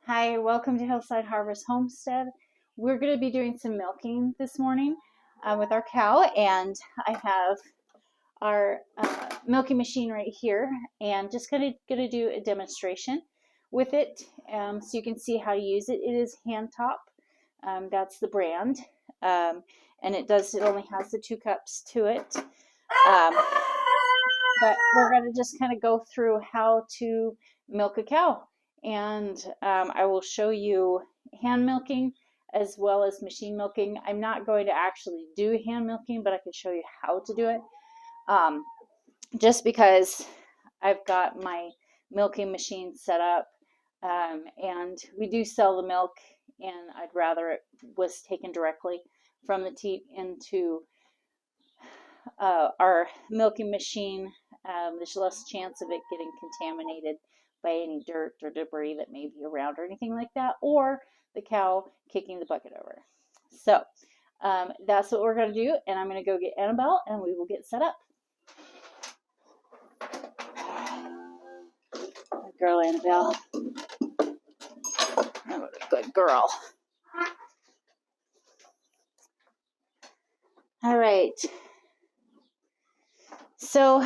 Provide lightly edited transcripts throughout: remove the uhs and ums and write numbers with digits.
Hi, welcome to Hillside Harvest Homestead. We're going to be doing some milking this morning with our cow, and I have our milking machine right here, and just going to do a demonstration with it so you can see how to use it. It is Hantop, that's the brand, and it only has the 2 cups to it. But we're going to just kind of go through how to milk a cow. And I will show you hand milking as well as machine milking. I'm not going to actually do hand milking, but I can show you how to do it. Just because I've got my milking machine set up, and we do sell the milk, and I'd rather it was taken directly from the teat into our milking machine. There's less chance of it getting contaminated by any dirt or debris that may be around or anything like that, or the cow kicking the bucket over. So that's what we're going to do, and I'm going to go get Annabelle, and we will get set up. Good girl, Annabelle. Oh, good girl. All right. So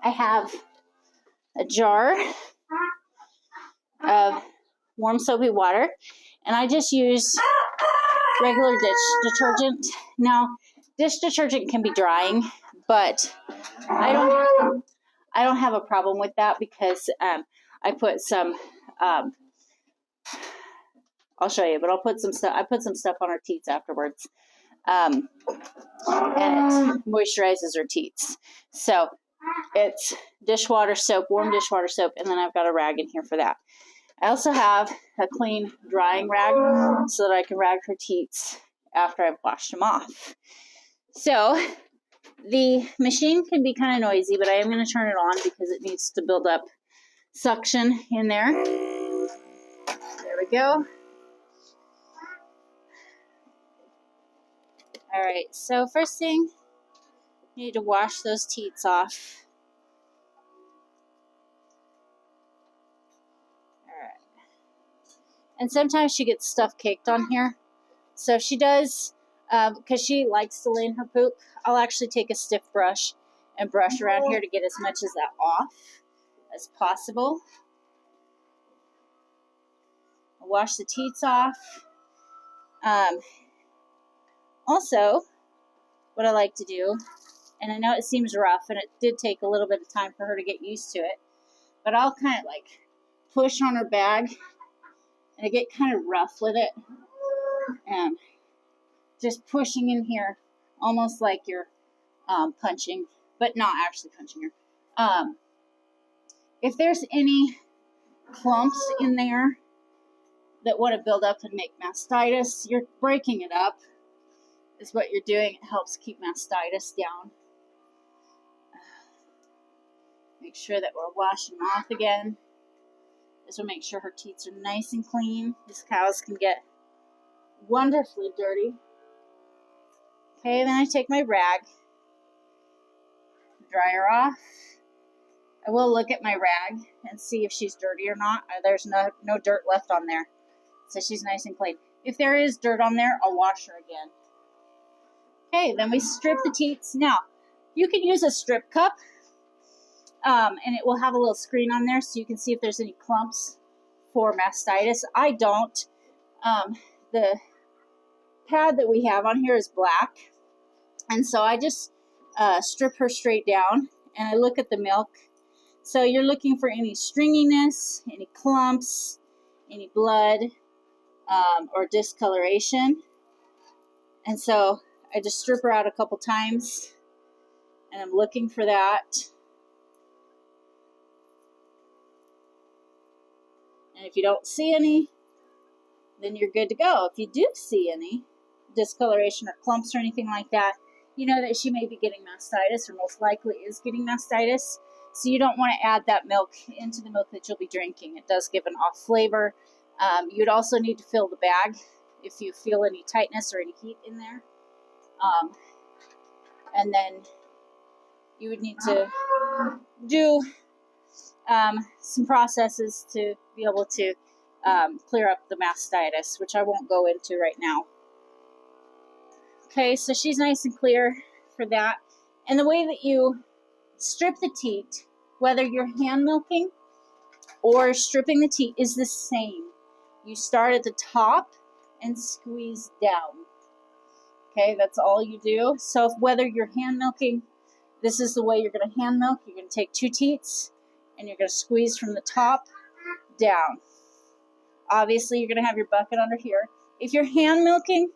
I have a jar of warm soapy water, and I just use regular dish detergent. Now, dish detergent can be drying, but I don't have a problem with that because I put some. I'll show you, but I'll put some stuff. I put some stuff on her teats afterwards, and it moisturizes her teats. So it's dishwater soap, warm dishwater soap, and then I've got a rag in here for that. I also have a clean drying rag so that I can rag her teats after I've washed them off. So the machine can be kind of noisy, but I am going to turn it on because it needs to build up suction in there. There we go. All right, so first thing, you need to wash those teats off. All right. And sometimes she gets stuff caked on here. So if she does, because she likes to lay in her poop, I'll actually take a stiff brush and brush around here to get as much of that off as possible. I'll wash the teats off. Also, what I like to do, and I know it seems rough, and it did take a little bit of time for her to get used to it, but I'll kind of like push on her bag, and I get kind of rough with it, and just pushing in here, almost like you're punching, but not actually punching her. If there's any clumps in there that want to build up and make mastitis, you're breaking it up. Is what you're doing. It helps keep mastitis down. Make sure that we're washing them off again. This will make sure her teats are nice and clean. These cows can get wonderfully dirty. Okay, then I take my rag, dry her off. I will look at my rag and see if she's dirty or not. There's no dirt left on there, so she's nice and clean. If there is dirt on there, I'll wash her again. Okay, then we strip the teats. Now, you can use a strip cup, and it will have a little screen on there so you can see if there's any clumps for mastitis. I don't. The pad that we have on here is black, and so I just strip her straight down, and I look at the milk. So you're looking for any stringiness, any clumps, any blood, or discoloration. And so I just strip her out a couple times, and I'm looking for that. And if you don't see any, then you're good to go. If you do see any discoloration or clumps or anything like that, you know that she may be getting mastitis, or most likely is getting mastitis. So you don't want to add that milk into the milk that you'll be drinking. It does give an off flavor. You'd also need to fill the bag if you feel any tightness or any heat in there. And then you would need to do some processes to be able to clear up the mastitis, which I won't go into right now. Okay, so she's nice and clear for that. And the way that you strip the teat, whether you're hand milking or stripping the teat, is the same. You start at the top and squeeze down. Okay, that's all you do. So whether you're hand milking, this is the way you're going to hand milk. You're going to take 2 teats and you're going to squeeze from the top down. Obviously, you're going to have your bucket under here. If you're hand milking,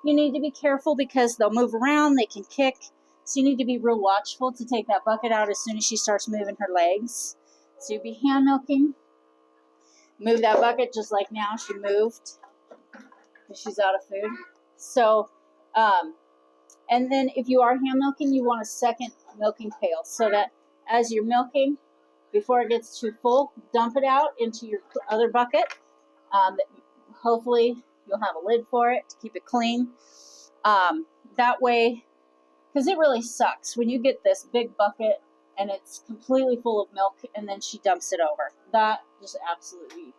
you need to be careful because they'll move around, they can kick. So you need to be real watchful to take that bucket out as soon as she starts moving her legs. So you'll be hand milking. Move that bucket just like now she moved because she's out of food. So, and then if you are hand milking, you want a second milking pail so that as you're milking, before it gets too full, dump it out into your other bucket. Hopefully you'll have a lid for it to keep it clean. That way, because it really sucks when you get this big bucket and it's completely full of milk and then she dumps it over. That just absolutely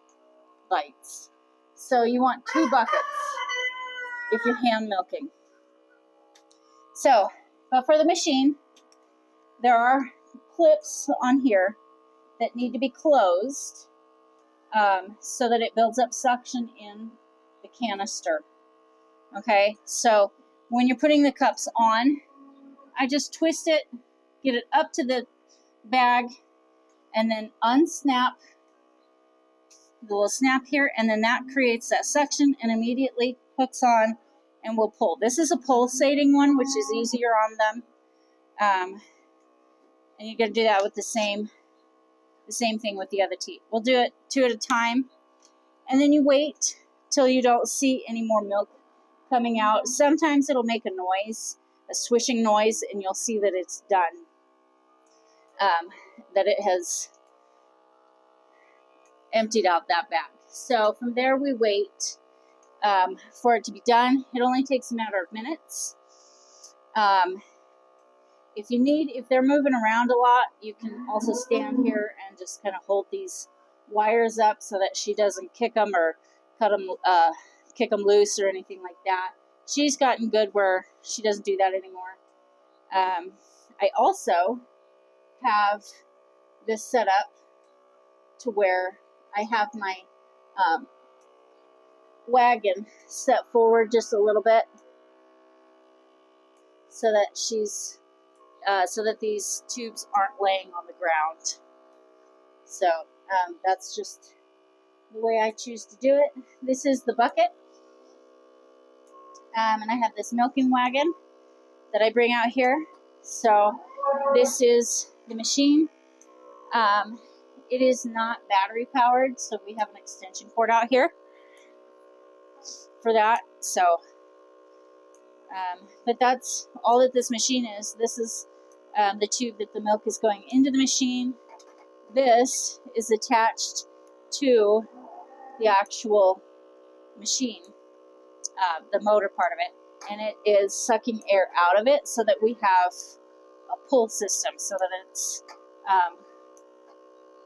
bites. So you want 2 buckets if you're hand milking. So, but for the machine, there are clips on here that need to be closed so that it builds up suction in the canister. Okay, so when you're putting the cups on, I just twist it, get it up to the bag, and then unsnap the little snap here, and then that creates that suction and immediately hooks on and will pull. This is a pulsating one, which is easier on them. And you're going to do that with the same thing with the other teat. We'll do it 2 at a time, and then you wait till you don't see any more milk coming out. Sometimes it'll make a noise, a swishing noise, and you'll see that it's done, that it has emptied out that bag. So from there we wait for it to be done. It only takes a matter of minutes. If they're moving around a lot, you can also stand here and just kind of hold these wires up so that she doesn't kick them or kick them loose or anything like that. She's gotten good where she doesn't do that anymore. I also have this set up to where I have my wagon set forward just a little bit so that these tubes aren't laying on the ground. So that's just the way I choose to do it. This is the bucket, and I have this milking wagon that I bring out here. So this is the machine. It is not battery powered, so we have an extension cord out here for that. So, but that's all that this machine is. This is the tube that the milk is going into the machine. This is attached to the actual machine, the motor part of it, and it is sucking air out of it so that we have a pull system so that it's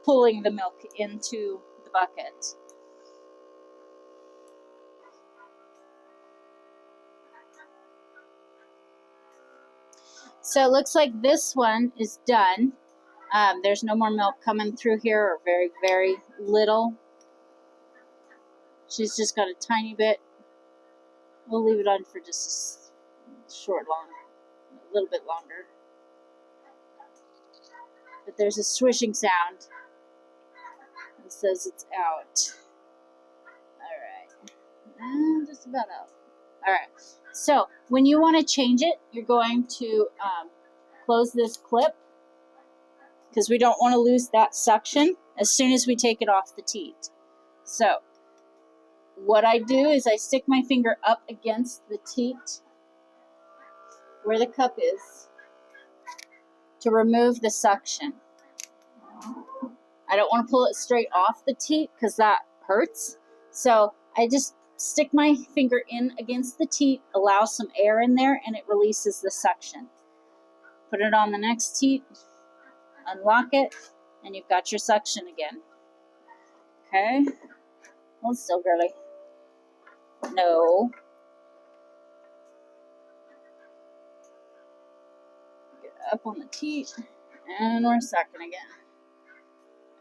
pulling the milk into the bucket. So it looks like this one is done. There's no more milk coming through here, or very, very little. She's just got a tiny bit. We'll leave it on for just a little bit longer. But there's a swishing sound. It says it's out. Alright. Just about out. Alright. So, when you want to change it, you're going to close this clip because we don't want to lose that suction as soon as we take it off the teat. So, what I do is I stick my finger up against the teat where the cup is to remove the suction. I don't want to pull it straight off the teat because that hurts. So I just stick my finger in against the teat, allow some air in there, and it releases the suction. Put it on the next teat, unlock it, and you've got your suction again. Okay? Hold still, girly. No. Get up on the teat. And we're sucking again.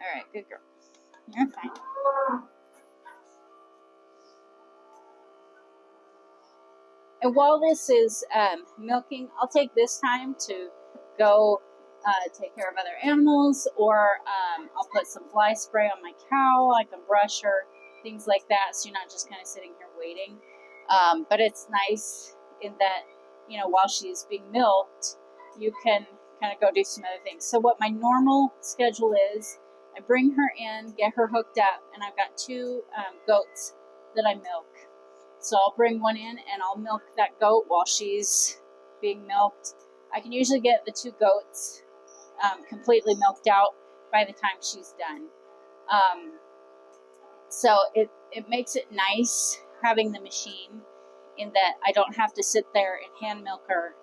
Alright, good girl. You're fine. And while this is milking, I'll take this time to go take care of other animals, or I'll put some fly spray on my cow. I can brush her, things like that, so you're not just kind of sitting here waiting. But it's nice in that, you know, while she's being milked, you can kind of go do some other things. So what my normal schedule is, I bring her in, get her hooked up, and I've got 2 goats that I milk. So I'll bring one in and I'll milk that goat while she's being milked. I can usually get the 2 goats completely milked out by the time she's done. So it makes it nice having the machine, in that I don't have to sit there and hand milk her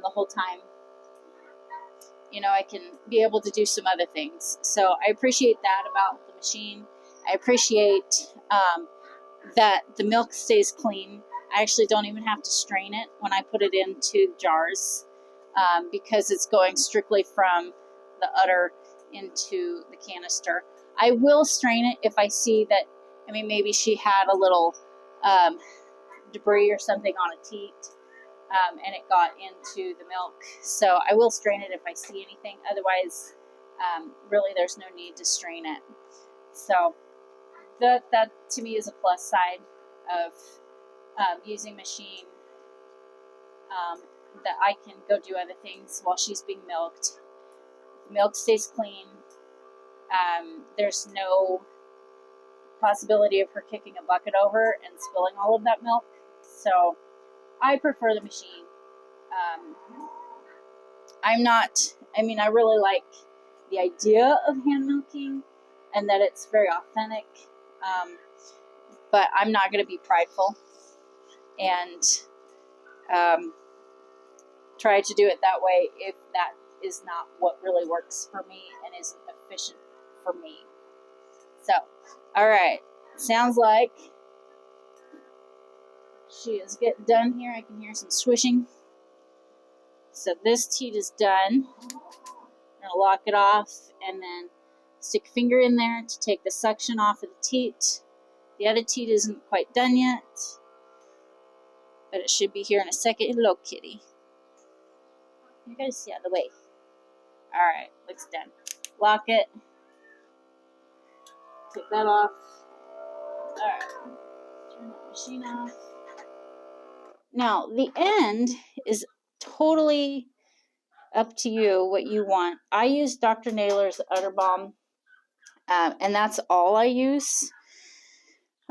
the whole time. You know, I can be able to do some other things. So I appreciate that about the machine. I appreciate that the milk stays clean. I actually don't even have to strain it when I put it into jars, because it's going strictly from the udder into the canister. I will strain it if I see that, I mean, maybe she had a little debris or something on a teat, and it got into the milk. So I will strain it if I see anything. Otherwise, really there's no need to strain it. So that to me is a plus side of using machine, that I can go do other things while she's being milked. The milk stays clean. There's no possibility of her kicking a bucket over and spilling all of that milk. So I prefer the machine. I really like the idea of hand milking and that it's very authentic. But I'm not going to be prideful and try to do it that way if that is not what really works for me and isn't efficient for me. So, alright, sounds like she is getting done here. I can hear some swishing. So this teat is done. I'm going to lock it off and then stick a finger in there to take the suction off of the teat. The other teat isn't quite done yet, but it should be here in a second. Hello, kitty. You gotta see out of the way. Alright, looks done. Lock it. Take that off. Alright. Turn the machine off. Now, the end is totally up to you what you want. I use Dr. Naylor's Udder Balm, and that's all I use.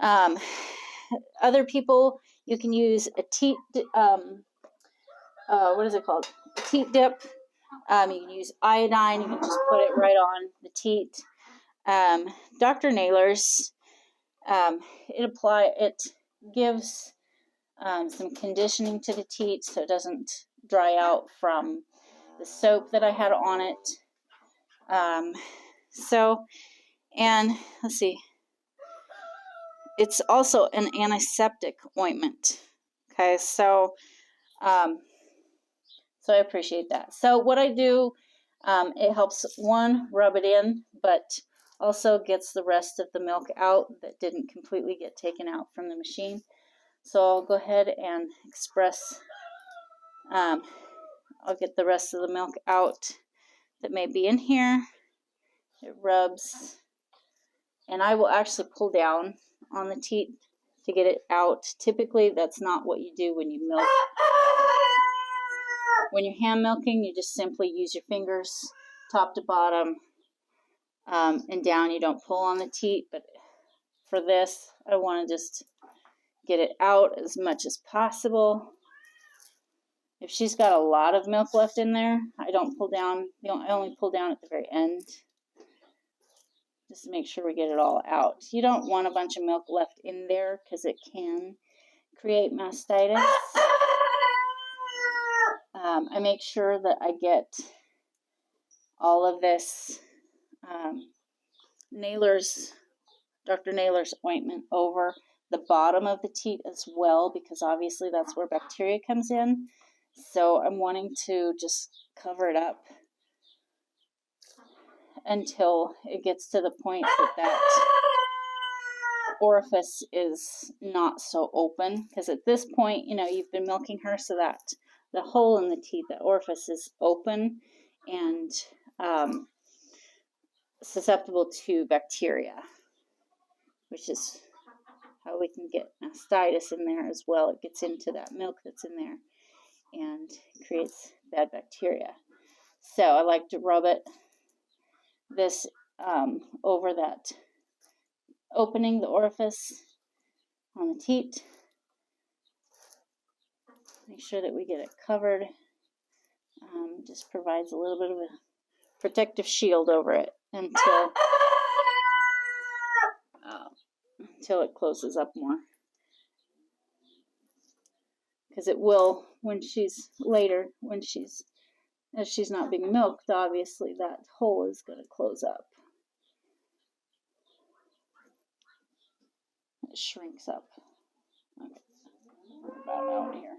Other people, you can use a teat, what is it called? A teat dip. You can use iodine. You can just put it right on the teat. Dr. Naylor's, it gives some conditioning to the teat so it doesn't dry out from the soap that I had on it. And let's see. It's also an antiseptic ointment. Okay, so I appreciate that. So what I do, it helps, one, rub it in, but also gets the rest of the milk out that didn't completely get taken out from the machine. So I'll go ahead and express, I'll get the rest of the milk out that may be in here. It rubs, and I will actually pull down on the teat to get it out. Typically, that's not what you do when you milk. When you're hand milking, you just simply use your fingers, top to bottom, and down. You don't pull on the teat, but for this, I want to just get it out as much as possible. If she's got a lot of milk left in there, I don't pull down. I only pull down at the very end, just to make sure we get it all out. You don't want a bunch of milk left in there because it can create mastitis. I make sure that I get all of this Naylor's Dr. Naylor's ointment over the bottom of the teat as well, because obviously that's where bacteria comes in. So I'm wanting to just cover it up until it gets to the point that that orifice is not so open, because at this point, you know, you've been milking her so that the hole in the teeth, the orifice, is open and susceptible to bacteria, which is how we can get mastitis in there as well. It gets into that milk that's in there and creates bad bacteria. So I like to rub this over that opening, the orifice on the teat. Make sure that we get it covered. Just provides a little bit of a protective shield over it until it closes up more. Because it will, when she's as she's not being milked, obviously that hole is going to close up. It shrinks up. Okay. About out here.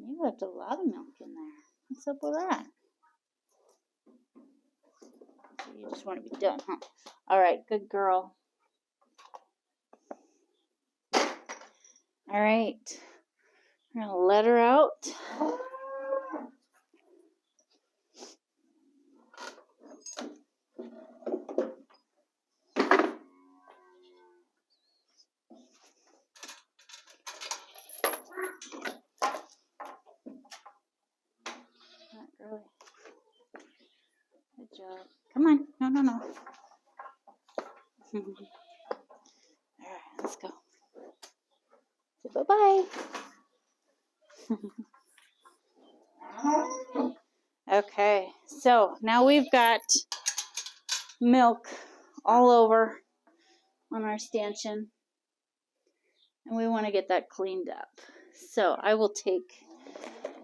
You left a lot of milk in there. What's up with that? So you just want to be done, huh? All right, good girl. All right, we're gonna let her out. Not really. Good job. Come on. No. All right, let's go. Say bye-bye. Okay, so now we've got milk all over on our stanchion, and we want to get that cleaned up. So I will take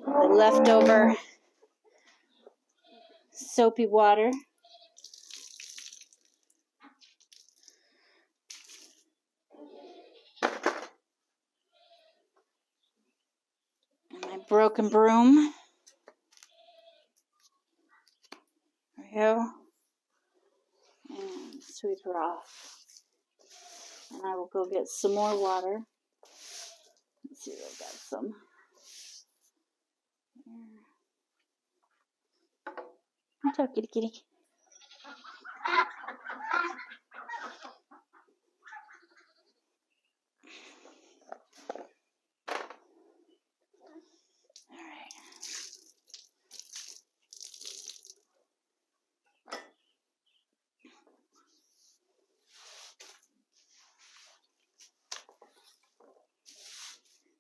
the leftover soapy water, and my broken broom. There we go. And sweep her off. And I will go get some more water. Let's see if I got some. Hantop, kitty kitty. Alright.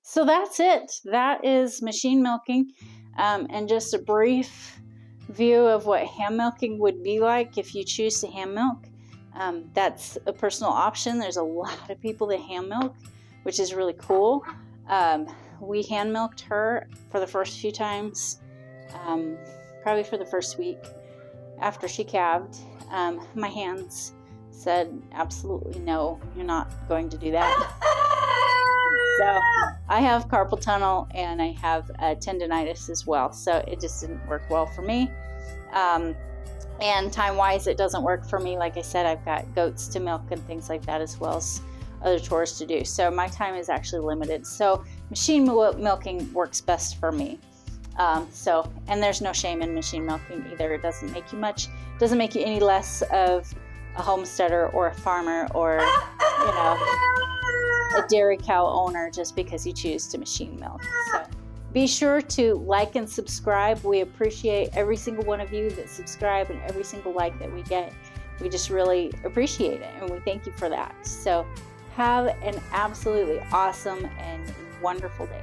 So that's it. That is machine milking, and just a brief view of what hand milking would be like if you choose to hand milk. That's a personal option. There's a lot of people that hand milk, which is really cool. We hand milked her for the first few times, probably for the first week after she calved. My hands said, absolutely no, you're not going to do that. So I have carpal tunnel and I have tendonitis as well, so it just didn't work well for me. And time-wise, it doesn't work for me. Like I said, I've got goats to milk and things like that, as well as other chores to do. So my time is actually limited. So machine milking works best for me. And there's no shame in machine milking either. It doesn't make you doesn't make you any less of a homesteader or a farmer or, you know, a dairy cow owner just because you choose to machine milk. So be sure to like and subscribe. We appreciate every single one of you that subscribe and every single like that we get. We just really appreciate it, and we thank you for that. So have an absolutely awesome and wonderful day.